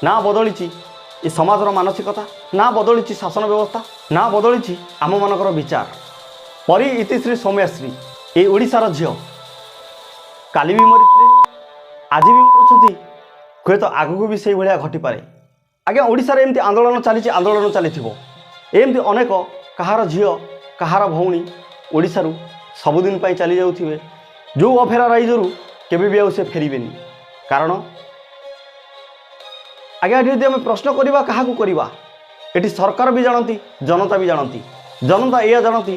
ना बदली ए समाजर मानसिकता, ना बदली शासन व्यवस्था, ना बदली आम मानकर विचार। परी इतिश्री सौम्याश्री ए ओडिशार झील काली भी मरी आज भी मरुँच, हुए तो आगू भी से भाया घटीपे। आज्ञा ओडिशार एमती आंदोलन चली एमती अनेक कहार झील कहार भौणी ओडिशारू सबुदिन चली जाऊे, जो अफेरा राइजरू केबे भी से फेरबेनी। कारण आज्ञा यदि आम प्रश्न करवा क्या करवा, ये सरकार भी जानती, जनता भी जानती। जनता यह जानती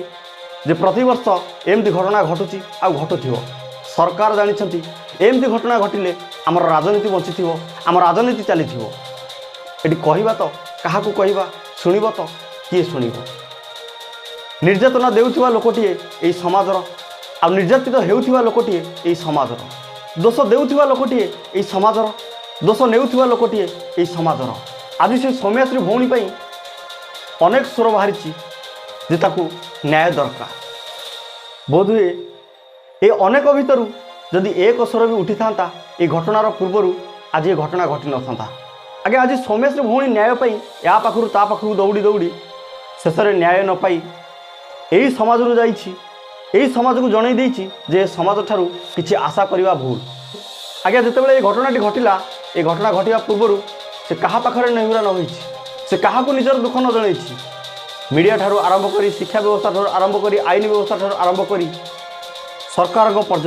जे प्रतिवर्ष एमती घटना घटुची आ घटुव। सरकार जानते एमती घटना घटिले आमर राजनीति बंची, आम राजनीति चली। ये कहवा तो क्या कहवा, शुणव तो किए शुण। निर्यातना देउथिबा लोकटिए एई समाजर, आ निर्यातित हेउथिबा लोकटिए एई समाजर। दोष देउथिबा लोकटिए एई समाजर, दोष नेउथिबा लोकटिए एई समाजर। आज से सौम्याश्री भौणी पई अनेक स्वर बाहरी जे ताकू न्याय दरकार। बोधहुए ये अनेक भितर जदि एक स्वर भी उठी था ये घटनार पूर्वर आज ये घटना घटी न था। आगे आज सौम्याश्री भौणी न्याय पाई या पाखु ता पाखु दौड़ी दौड़ी शेष में न्याय न पाई यही समाज यही समाज को जन जे समाज ठारू किसी आशा करवा भूल। आज्ञा जितेबाला ये घटनाटी घटला, ये घटना घटवा पूर्वर से क्या पाखे नेहुरा न होई, से क्या निजर दुख न जन। मीडिया ठारू आरंभ करी, शिक्षा व्यवस्था ठारू आरंभ करी, आईन व्यवस्था ठारू आरंभ करी सरकार पर्यंत